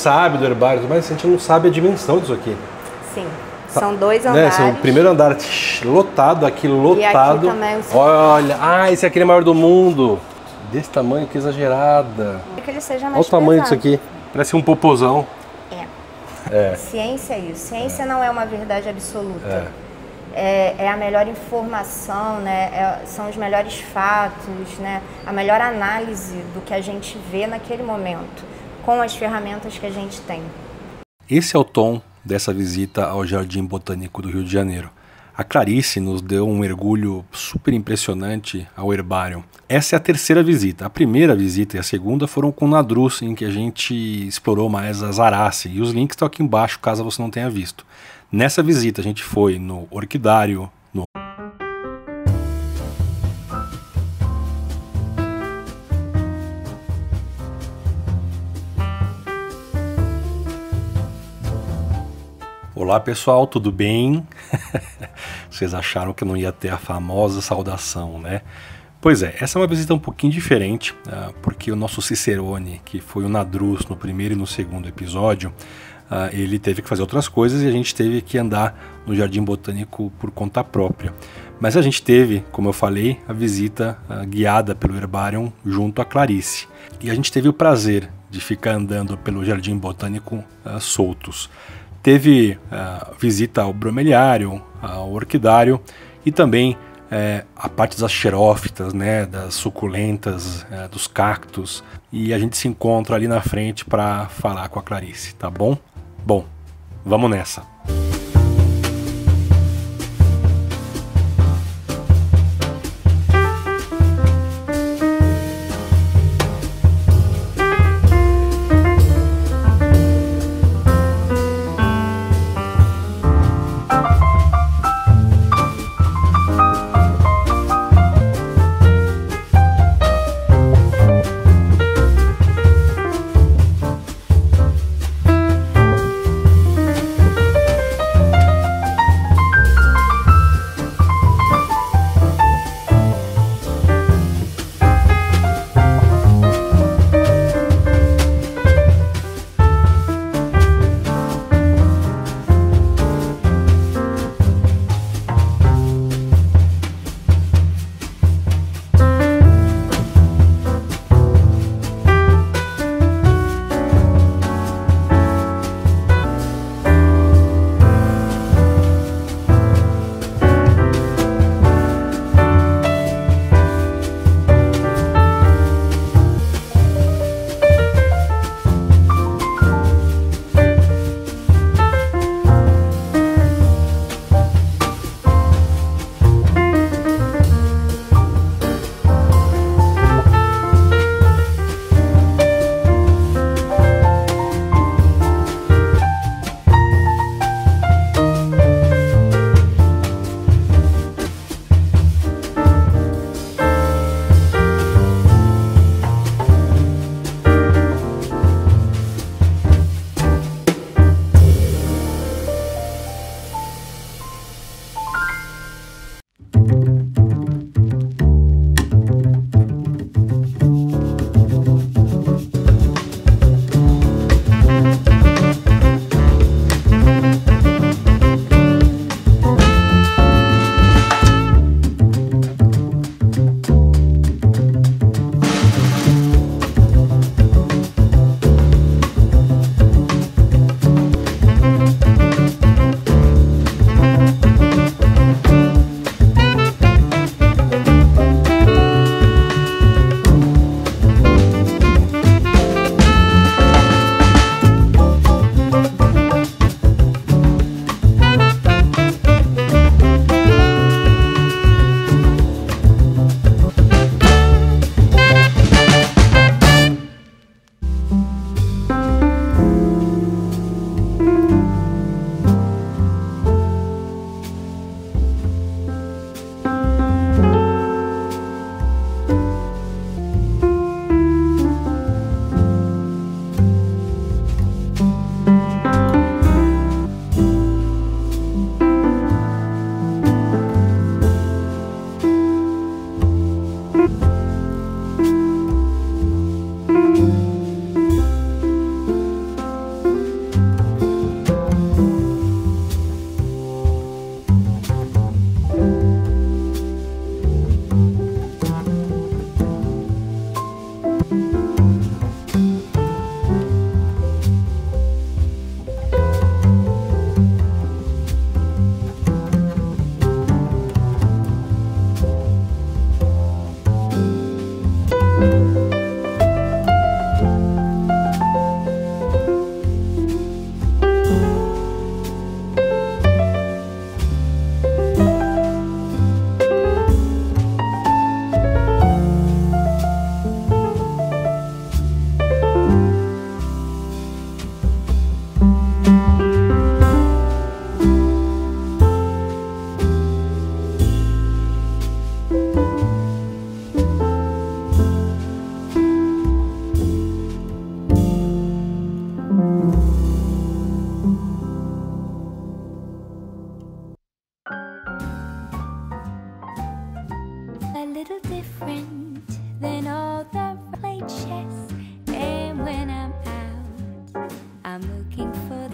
sabe do herbário, mas a gente não sabe a dimensão disso aqui. Sim. São 2 andares. Né? O primeiro andar lotado, aqui lotado. E aqui também o olha, esse aqui é o maior do mundo. Desse tamanho, que exagerada. É que ele seja mais olha o tamanho pesado. disso aqui. Parece um popozão. Ciência é isso. Ciência não é uma verdade absoluta. É a melhor informação, né? São os melhores fatos, né? A melhor análise do que a gente vê naquele momento, com as ferramentas que a gente tem. Esse é o tom dessa visita ao Jardim Botânico do Rio de Janeiro. A Clarice nos deu um mergulho super impressionante ao herbário. Essa é a terceira visita. A primeira visita e a segunda foram com o Nadruz, em que a gente explorou mais as Arace. E os links estão aqui embaixo, caso você não tenha visto. Nessa visita a gente foi no Orquidário, no... Olá pessoal, tudo bem? Vocês acharam que não ia ter a famosa saudação, né? Pois é, essa é uma visita um pouquinho diferente, porque o nosso Cicerone, que foi o Nadruz no primeiro e no segundo episódio, ele teve que fazer outras coisas e a gente teve que andar no Jardim Botânico por conta própria. Mas a gente teve, como eu falei, a visita guiada pelo Herbarium junto a Clarice. E a gente teve o prazer de ficar andando pelo Jardim Botânico soltos. Teve visita ao bromeliário, ao orquidário e também a parte das xerófitas, né, das suculentas, dos cactos. E a gente se encontra ali na frente para falar com a Clarice, tá bom? Bom, vamos nessa.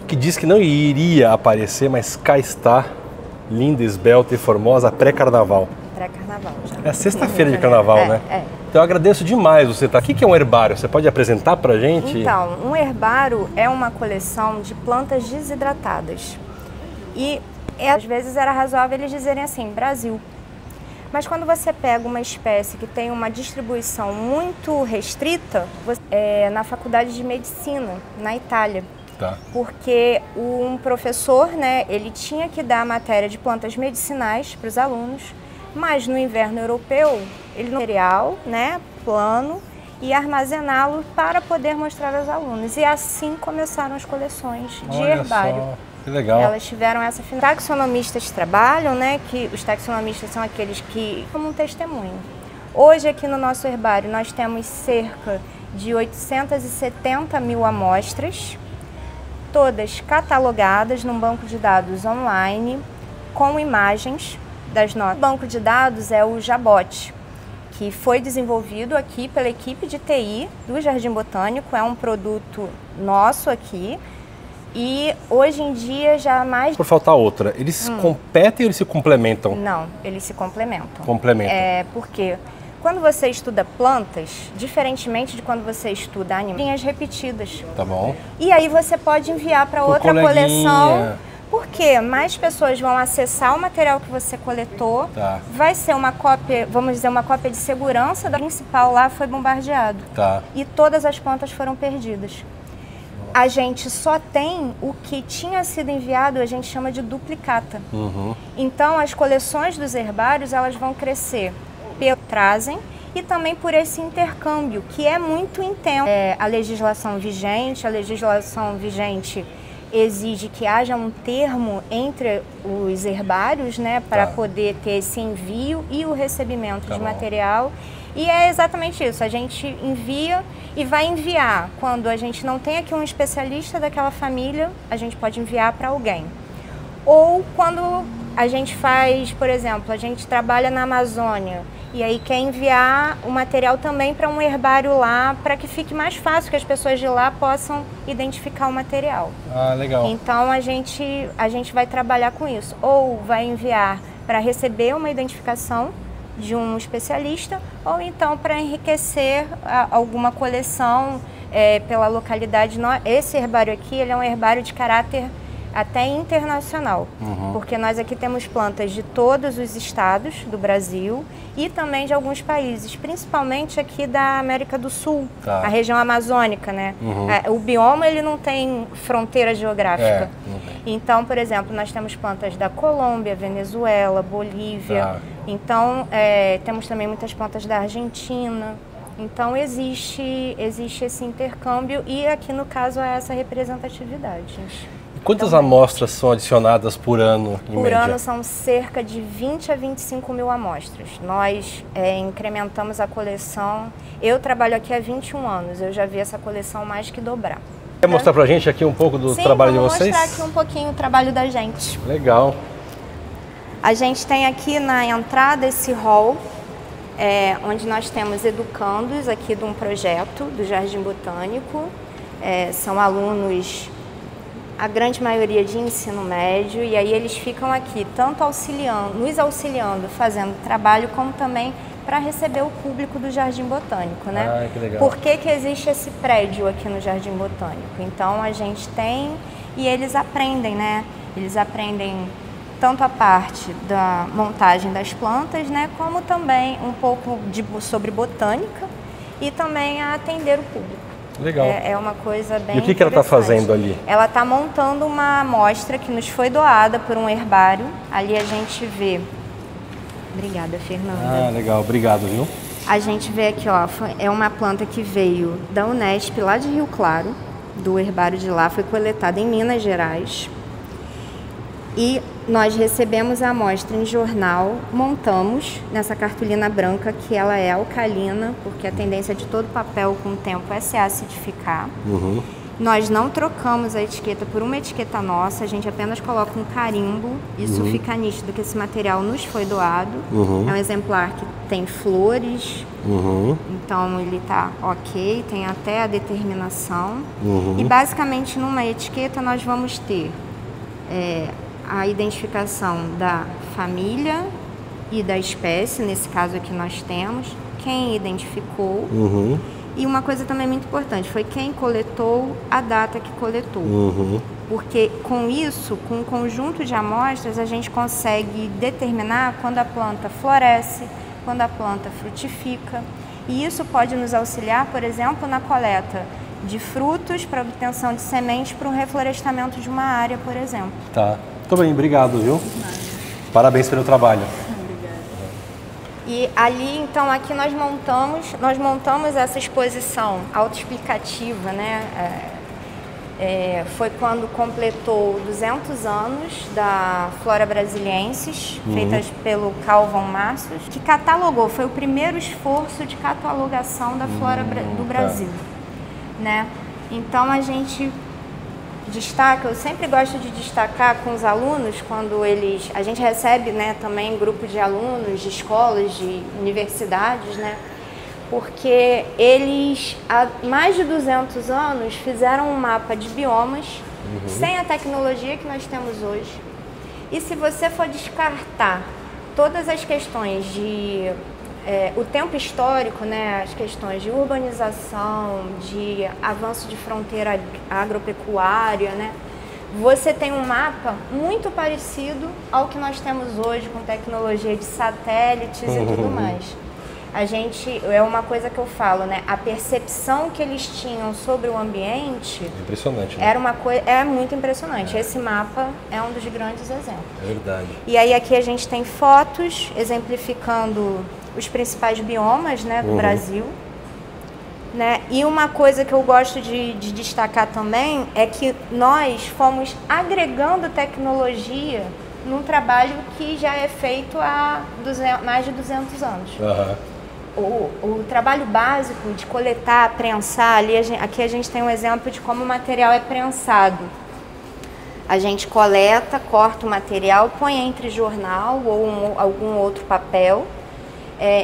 Que diz que não iria aparecer, mas cá está, linda, esbelta e formosa, pré-carnaval. Pré-carnaval já. É sexta-feira de carnaval, né? É. Então eu agradeço demais você estar aqui. O que é um herbário? Você pode apresentar pra gente? Então, um herbário é uma coleção de plantas desidratadas. E às vezes era razoável eles dizerem assim, Brasil. Mas quando você pega uma espécie que tem uma distribuição muito restrita, na faculdade de medicina, na Itália. Tá. Porque um professor, né, ele tinha que dar a matéria de plantas medicinais para os alunos, mas no inverno europeu, ele não material, né, plano, e armazená-lo para poder mostrar aos alunos. E assim começaram as coleções de herbário. Só. Que legal. Elas tiveram essa finalidade. Taxonomistas trabalham, né, que os taxonomistas são aqueles que como um testemunho. Hoje aqui no nosso herbário nós temos cerca de 870 mil amostras, todas catalogadas num banco de dados online, com imagens das notas. O banco de dados é o Jabot, que foi desenvolvido aqui pela equipe de TI do Jardim Botânico, é um produto nosso aqui, e hoje em dia já mais... Por faltar outra, eles competem ou eles se complementam? Não, eles se complementam. Complementam. Porque quando você estuda plantas, diferentemente de quando você estuda animais, linhas repetidas. Tá bom. E aí você pode enviar para outra coleção, porque mais pessoas vão acessar o material que você coletou. Tá. Vai ser uma cópia, vamos dizer, uma cópia de segurança da principal lá foi bombardeado. Tá. E todas as plantas foram perdidas. A gente só tem o que tinha sido enviado, a gente chama de duplicata. Então as coleções dos herbários, elas vão crescer trazem e também por esse intercâmbio, que é muito intenso. A legislação vigente exige que haja um termo entre os herbários, né, para poder ter esse envio e o recebimento de material. E é exatamente isso, a gente envia e vai enviar. Quando a gente não tem aqui um especialista daquela família, a gente pode enviar para alguém. Ou quando a gente faz, por exemplo, a gente trabalha na Amazônia e aí quer enviar o material também para um herbário lá, para que fique mais fácil, que as pessoas de lá possam identificar o material. Ah, legal. Então a gente vai trabalhar com isso. Ou vai enviar para receber uma identificação de um especialista, ou então para enriquecer alguma coleção pela localidade. Esse herbário aqui, ele é um herbário de caráter até internacional, porque nós aqui temos plantas de todos os estados do Brasil e também de alguns países, principalmente aqui da América do Sul, a região amazônica, né? O bioma, ele não tem fronteira geográfica. Então, por exemplo, nós temos plantas da Colômbia, Venezuela, Bolívia, então temos também muitas plantas da Argentina. Então existe esse intercâmbio e aqui no caso é essa representatividade. Quantas amostras são adicionadas por ano, em média? Por ano são cerca de 20 a 25 mil amostras. Nós incrementamos a coleção. Eu trabalho aqui há 21 anos, eu já vi essa coleção mais que dobrar. Quer mostrar pra gente aqui um pouco do trabalho de vocês? Sim, vou mostrar aqui um pouquinho o trabalho da gente. Legal. A gente tem aqui na entrada esse hall, onde nós temos educandos aqui de um projeto do Jardim Botânico. São alunos, a grande maioria de ensino médio, e aí eles ficam aqui tanto nos auxiliando, fazendo trabalho, como também para receber o público do Jardim Botânico, né? Ah, que legal. Por que existe esse prédio aqui no Jardim Botânico? Então a gente tem, e eles aprendem, né? Eles aprendem tanto a parte da montagem das plantas, né, como também um pouco sobre botânica e também a atender o público. Legal. É uma coisa bem E o que ela está fazendo ali? Ela está montando uma amostra que nos foi doada por um herbário. Ali a gente vê... Obrigada, Fernanda. Ah, legal. Obrigado, viu? A gente vê aqui, ó, é uma planta que veio da Unesp, lá de Rio Claro, do herbário de lá, foi coletada em Minas Gerais. E nós recebemos a amostra em jornal, montamos nessa cartolina branca, que ela é alcalina, porque a tendência de todo papel com o tempo é se acidificar. Nós não trocamos a etiqueta por uma etiqueta nossa, a gente apenas coloca um carimbo. Isso fica nítido que esse material nos foi doado. É um exemplar que tem flores, então ele tá ok, tem até a determinação. E basicamente numa etiqueta nós vamos ter a identificação da família e da espécie, nesse caso aqui nós temos, quem identificou. E uma coisa também muito importante, foi quem coletou, a data que coletou. Porque com isso, com um conjunto de amostras, a gente consegue determinar quando a planta floresce, quando a planta frutifica. E isso pode nos auxiliar, por exemplo, na coleta de frutos para obtenção de sementes para um reflorestamento de uma área, por exemplo. Tá. Muito bem, obrigado, viu? Parabéns pelo trabalho. E ali, então, aqui nós montamos essa exposição autoexplicativa, né? Foi quando completou 200 anos da Flora Brasiliensis, feitas pelo Carl von Martius, que catalogou, foi o primeiro esforço de catalogação da flora do Brasil, né? Então a gente destaca, eu sempre gosto de destacar com os alunos, quando a gente recebe, né, também grupo de alunos de escolas, de universidades, né, porque eles há mais de 200 anos fizeram um mapa de biomas sem a tecnologia que nós temos hoje. E se você for descartar todas as questões de o tempo histórico, né, as questões de urbanização, de avanço de fronteira agropecuária, né, você tem um mapa muito parecido ao que nós temos hoje com tecnologia de satélites e tudo mais. É uma coisa que eu falo, né, a percepção que eles tinham sobre o ambiente impressionante, né? é muito impressionante. Esse mapa é um dos grandes exemplos. É verdade. E aí aqui a gente tem fotos exemplificando os principais biomas, né, do Brasil, né? E uma coisa que eu gosto de destacar também é que nós fomos agregando tecnologia num trabalho que já é feito há mais de 200 anos. O trabalho básico de coletar, prensar, aqui a gente tem um exemplo de como o material é prensado. A gente coleta, corta o material, põe entre jornal ou algum outro papel,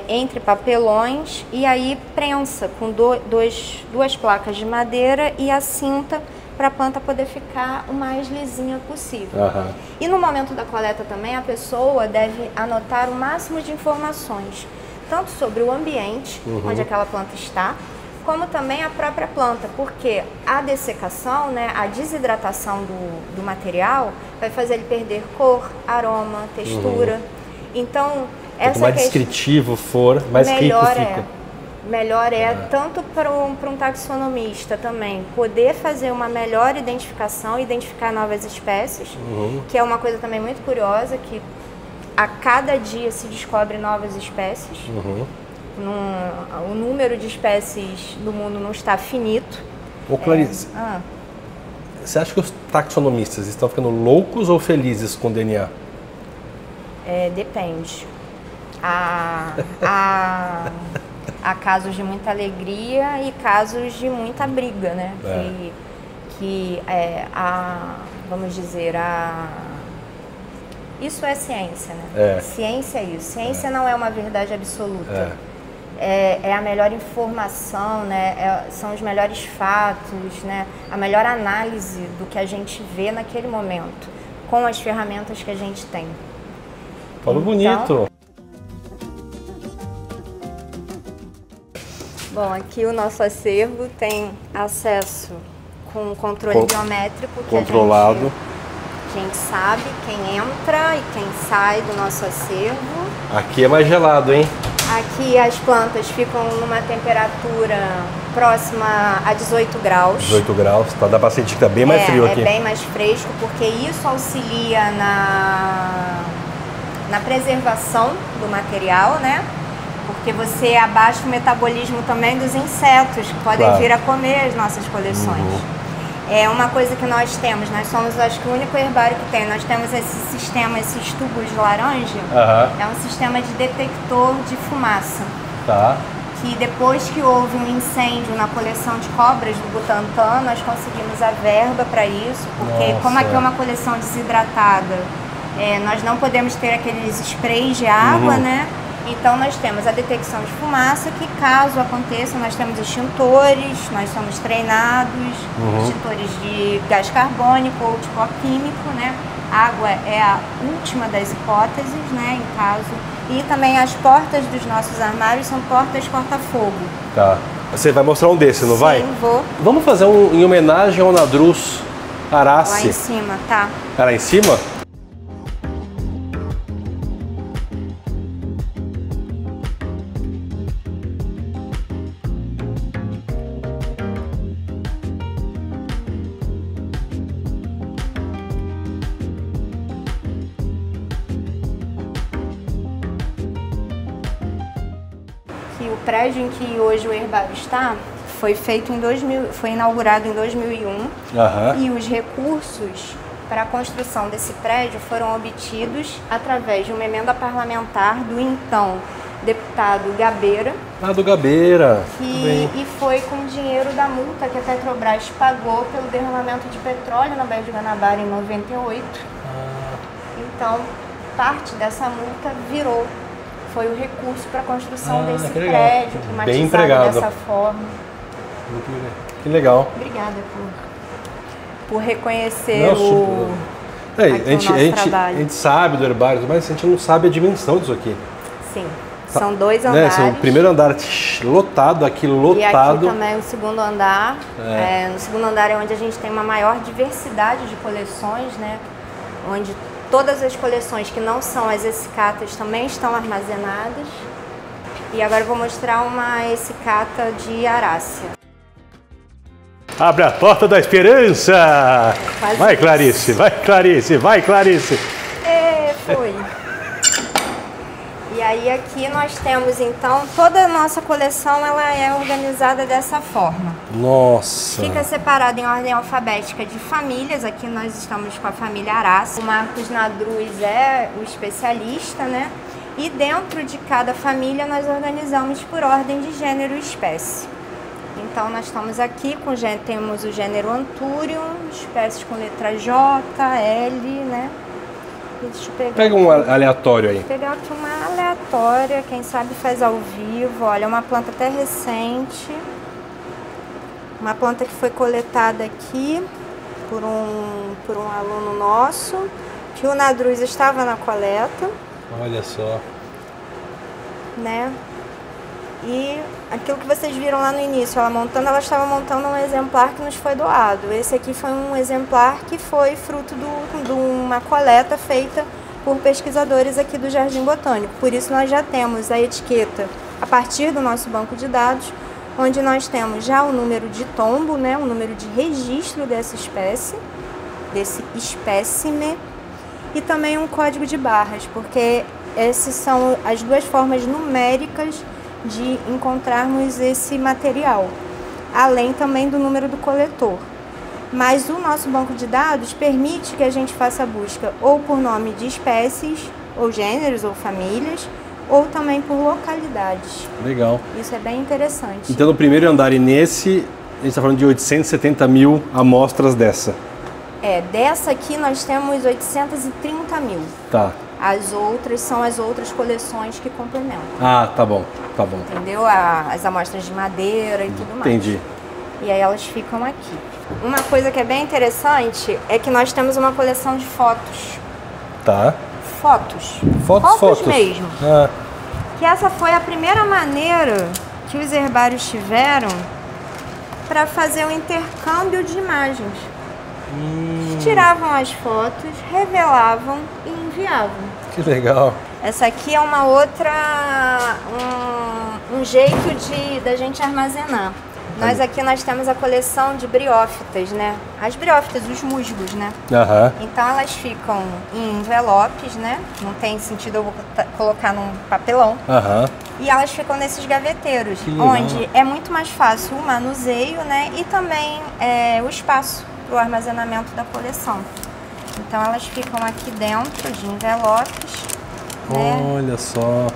entre papelões, e aí prensa com duas placas de madeira e a cinta para a planta poder ficar o mais lisinha possível. E no momento da coleta também a pessoa deve anotar o máximo de informações, tanto sobre o ambiente onde aquela planta está, como também a própria planta, porque a dessecação, né, a desidratação do material vai fazer ele perder cor, aroma, textura. Então, quanto mais descritivo for, mais rico fica. Melhor tanto para um taxonomista também, poder fazer uma melhor identificação, identificar novas espécies, que é uma coisa também muito curiosa, que a cada dia se descobre novas espécies. O número de espécies do mundo não está finito. Ô Clarice, você acha que os taxonomistas estão ficando loucos ou felizes com o DNA? Depende. Há casos de muita alegria e casos de muita briga, né? Vamos dizer, isso é ciência, né? Ciência é isso. Ciência não é uma verdade absoluta. É a melhor informação, né? São os melhores fatos, né? A melhor análise do que a gente vê naquele momento, com as ferramentas que a gente tem. Falou bonito. Bom, aqui o nosso acervo tem acesso com controle biométrico. Controlado. A gente sabe quem entra e quem sai do nosso acervo. Aqui é mais gelado, hein? Aqui as plantas ficam numa temperatura próxima a 18 graus. 18 graus, tá? Dá pra sentir que tá bem mais frio aqui. É bem mais fresco, porque isso auxilia na preservação do material, né? Porque você abaixa o metabolismo também dos insetos, que podem vir a comer as nossas coleções. É uma coisa que nós temos, nós somos, acho que, o único herbário que tem. Nós temos esse sistema, esses tubos laranja, é um sistema de detector de fumaça. Tá. que depois que houve um incêndio na coleção de cobras do Butantan, nós conseguimos a verba para isso, porque como aqui é uma coleção desidratada, nós não podemos ter aqueles sprays de água, né? Então nós temos a detecção de fumaça, que caso aconteça, nós temos extintores, nós somos treinados, extintores de gás carbônico ou de pó químico, né? Água é a última das hipóteses, né, em caso. E também as portas dos nossos armários são portas corta-fogo. Tá. Você vai mostrar um desse, não vai? Sim, vou. Vamos fazer um em homenagem ao Nadruz Arace. Lá em cima, tá. Lá em cima? O prédio em que hoje o herbário está foi inaugurado em 2001 e os recursos para a construção desse prédio foram obtidos através de uma emenda parlamentar do então deputado Gabeira. Do Gabeira. E foi com dinheiro da multa que a Petrobras pagou pelo derramamento de petróleo na Baía de Guanabara em 98. Então, parte dessa multa foi o recurso para a construção desse prédio, climatizado dessa forma. Que legal. Obrigada por reconhecer nosso trabalho. A gente sabe do herbário, mas a gente não sabe a dimensão disso aqui. Sim, são 2 andares. O primeiro andar lotado, aqui lotado. E aqui também o segundo andar. No segundo andar é onde a gente tem uma maior diversidade de coleções, né? Onde todas as coleções que não são as essicatas também estão armazenadas. E agora eu vou mostrar uma essicata de Arácea. Abre a porta da esperança! Vai, Clarice, vai, Clarice, vai, Clarice! Foi. E aí aqui nós temos então, toda a nossa coleção ela é organizada dessa forma. Nossa! Fica separado em ordem alfabética de famílias, aqui nós estamos com a família Arace. O Marcos Nadruz é o especialista, né? E dentro de cada família nós organizamos por ordem de gênero e espécie. Então nós estamos aqui temos o gênero Anthurium, espécies com letra J, L, né? Deixa eu pegar. Pega um aleatório aí. Vou pegar aqui uma aleatória, quem sabe faz ao vivo. Olha, uma planta até recente. Uma planta que foi coletada aqui por um aluno nosso, que o Nadruz estava na coleta. Olha só. Né? E aquilo que vocês viram lá no início, ela estava montando um exemplar que nos foi doado. Esse aqui foi um exemplar que foi fruto de uma coleta feita por pesquisadores aqui do Jardim Botânico. Por isso nós já temos a etiqueta a partir do nosso banco de dados, onde nós temos já o número de tombo, né, o número de registro dessa espécie, desse espécime, e também um código de barras, porque essas são as 2 formas numéricas de encontrarmos esse material, além também do número do coletor. Mas o nosso banco de dados permite que a gente faça a busca ou por nome de espécies, ou gêneros, ou famílias, ou também por localidades. Legal. Isso é bem interessante. Então no primeiro andar e nesse, a gente está falando de 870 mil amostras dessa. Dessa aqui nós temos 830 mil. Tá. As outras são as outras coleções que complementam. Tá bom, tá bom. Entendeu? As amostras de madeira e tudo mais. Entendi. E aí elas ficam aqui. Uma coisa que é bem interessante é que nós temos uma coleção de fotos. Tá. Fotos. Fotos mesmo. Que essa foi a primeira maneira que os herbários tiveram para fazer o intercâmbio de imagens. Tiravam as fotos, revelavam e enviavam. Que legal. Essa aqui é uma outra, um jeito da gente armazenar. Nós temos a coleção de briófitas, né? As briófitas, os musgos, né? Então elas ficam em envelopes, né? Não tem sentido eu colocar num papelão. E elas ficam nesses gaveteiros, onde é muito mais fácil o manuseio, né? E também o espaço para o armazenamento da coleção. Então elas ficam aqui dentro de envelopes, né? Olha só.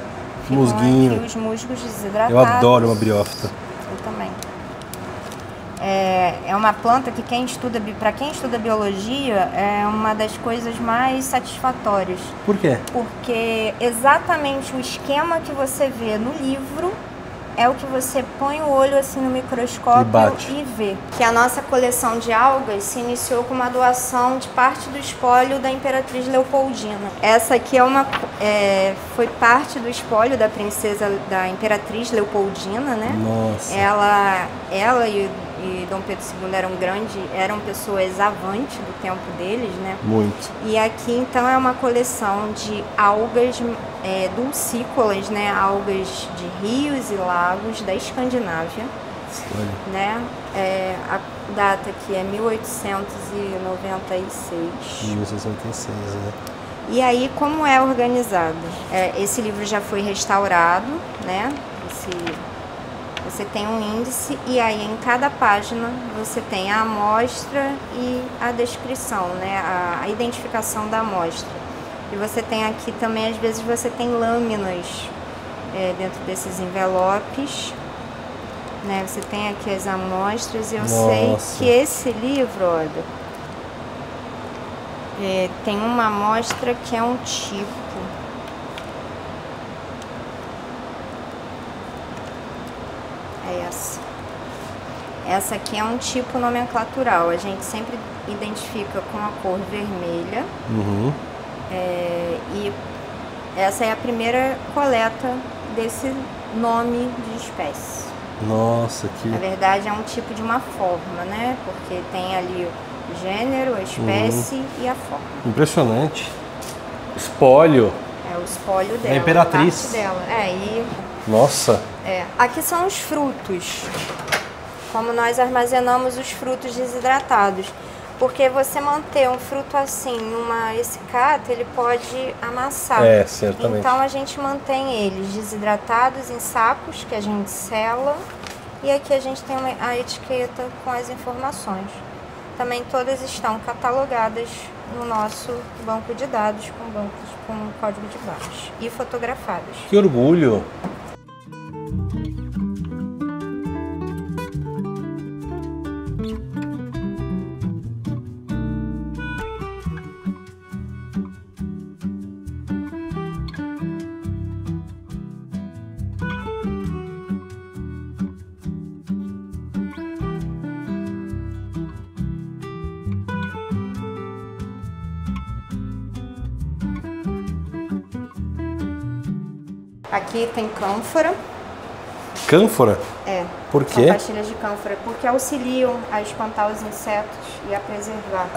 ficam Musguinho. aqui os musgos desidratados. Eu adoro uma briófita. Eu também. É uma planta que para quem estuda biologia, é uma das coisas mais satisfatórias. Por quê? Porque exatamente o esquema que você vê no livro é o que você põe o olho assim no microscópio e vê. Que a nossa coleção de algas se iniciou com uma doação de parte do espólio da Imperatriz Leopoldina. Essa aqui foi parte do espólio da princesa, da Imperatriz Leopoldina, né? Nossa. Ela e Dom Pedro II eram pessoas avantes do tempo deles, né? Muito. E aqui então é uma coleção de algas dulcícolas, né? Algas de rios e lagos da Escandinávia. Olha. Né? A data aqui é 1896. 1896, né? E aí, como é organizado? Esse livro já foi restaurado, né? Você tem um índice e aí em cada página você tem a amostra e a descrição, né? A identificação da amostra. E você tem aqui também, às vezes, você tem lâminas dentro desses envelopes. Né? Você tem aqui as amostras e eu sei que esse livro, olha, tem uma amostra que é um tipo. É essa. Essa aqui é um tipo nomenclatural. A gente sempre identifica com a cor vermelha. Uhum. E essa é a primeira coleta desse nome de espécie. Nossa, que... Na verdade é um tipo de uma forma, né? Porque tem ali o gênero, a espécie e a forma. Impressionante. Espólio. É o espólio dela. A Imperatriz. Parte dela. Nossa. Aqui são os frutos. Como nós armazenamos os frutos desidratados. Porque você manter um fruto assim numa essicata, ele pode amassar. Certamente. Então a gente mantém eles desidratados em sacos que a gente sela. E aqui a gente tem a etiqueta com as informações. Também todas estão catalogadas no nosso banco de dados com código de barras e fotografadas. Que orgulho! Aqui tem cânfora. Cânfora? Por quê? São pastilhas de cânfora, porque auxiliam a espantar os insetos e a preservar.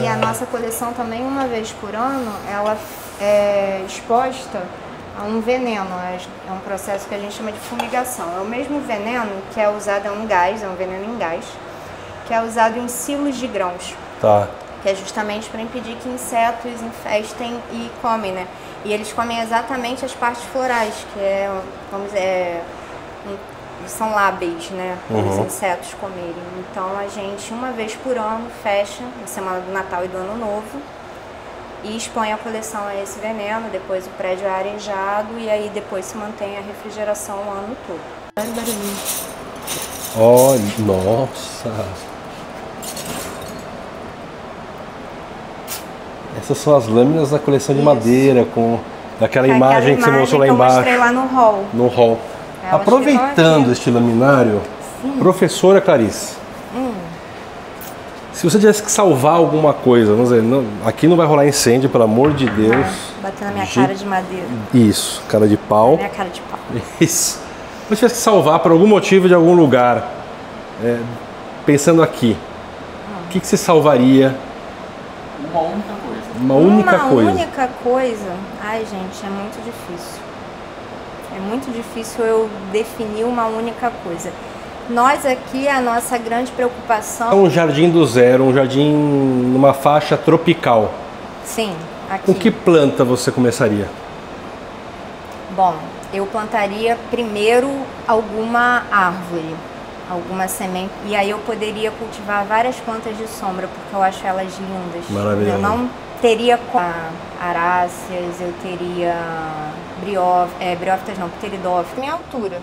E a nossa coleção também, uma vez por ano, ela é exposta a um veneno. É um processo que a gente chama de fumigação. É o mesmo veneno que é usado, é um veneno em gás, que é usado em silos de grãos. Tá. Que é justamente para impedir que insetos infestem e comem, né? E eles comem exatamente as partes florais, que vamos dizer, são lábeis, né? Para os insetos comerem. Então a gente, uma vez por ano, fecha, na semana do Natal e do Ano Novo, e expõe a coleção a esse veneno. Depois o prédio é arejado e aí depois se mantém a refrigeração o ano todo. Olha o barulhinho. Olha, nossa! Essas são as lâminas da coleção de madeira, com daquela imagem que você mostrou lá embaixo. Eu mostrei lá no hall. No hall. Aproveitando este laminário, professora Clarice, se você tivesse que salvar alguma coisa, vamos dizer, aqui não vai rolar incêndio, pelo amor de Deus. Bater na minha cara de madeira. Isso, cara de pau. Na minha cara de pau. Isso. Se você tivesse que salvar por algum motivo de algum lugar, pensando aqui, o que você salvaria? Uma única coisa. Uma única coisa? Ai, gente, é muito difícil. É muito difícil eu definir uma única coisa. Nós aqui, a nossa grande preocupação... É um jardim do zero, um jardim numa faixa tropical. Sim, aqui. Com que planta você começaria? Bom, eu plantaria primeiro alguma árvore, alguma semente, e aí eu poderia cultivar várias plantas de sombra, porque eu acho elas lindas. Maravilhoso. Eu não teria aráceas, eu teria briófitas não, pteridófitas. Minha altura,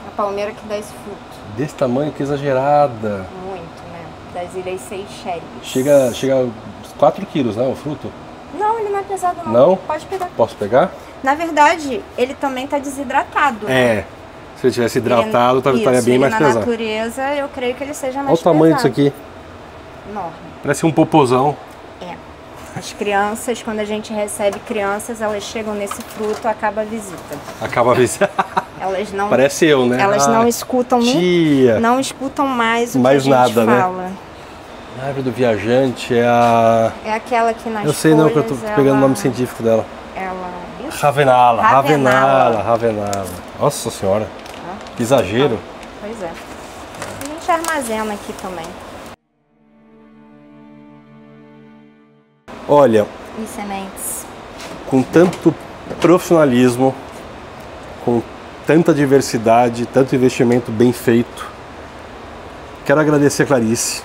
a palmeira que dá esse fruto. Desse tamanho, que exagerada. Muito, né? Das Ilhas Seychelles. Chega a uns 4 quilos, né, o fruto? Não, ele não é pesado não. Não? Pode pegar. Posso pegar? Na verdade, ele também está desidratado. É. Se ele tivesse hidratado, estaria bem mais pesado. Na natureza, eu creio que ele seja mais pesado. Olha o tamanho disso aqui. Enorme. Parece um popozão. É. As crianças, quando a gente recebe crianças, elas chegam nesse fruto, acaba a visita. Acaba a visita. Elas não. Parece eu, né? Elas não escutam. Tia. Não escutam mais o mais que a gente nada, fala. Né? A árvore do viajante é a... É aquela que nas Eu sei não, que eu tô pegando o nome científico dela. Ravenala. Nossa senhora. Que exagero. Pois é. A gente armazena aqui também. Olha, E sementes. com tanto profissionalismo, com tanta diversidade, tanto investimento bem feito, quero agradecer a Clarice.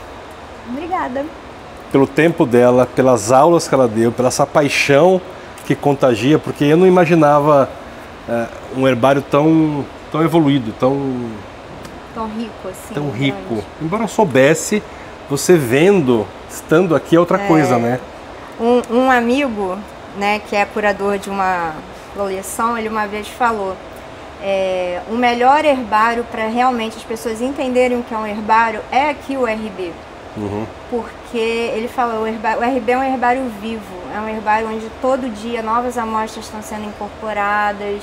Obrigada. Pelo tempo dela, pelas aulas que ela deu, pela essa paixão que contagia, porque eu não imaginava um herbário tão evoluído, tão rico assim. Tão rico. Embora eu soubesse, você vendo, estando aqui é outra coisa, né? Um amigo, né, que é curador de uma coleção, ele uma vez falou: o melhor herbário para realmente as pessoas entenderem o que é um herbário é aqui o RB. Uhum. Porque ele falou, o RB é um herbário vivo, é um herbário onde todo dia novas amostras estão sendo incorporadas,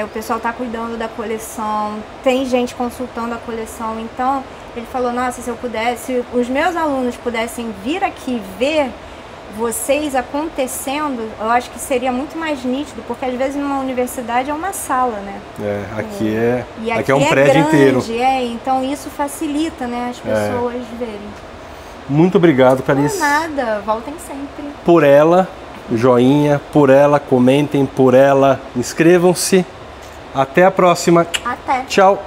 o pessoal está cuidando da coleção, tem gente consultando a coleção. Então ele falou, nossa, se eu pudesse, os meus alunos pudessem vir aqui ver vocês acontecendo, eu acho que seria muito mais nítido, porque às vezes numa universidade é uma sala, né? Aqui é um prédio grande, inteiro. Então isso facilita, né, as pessoas verem. Muito obrigado, Clarice. Por nada, voltem sempre. Por ela, joinha, por ela, comentem, por ela, inscrevam-se. Até a próxima. Até. Tchau.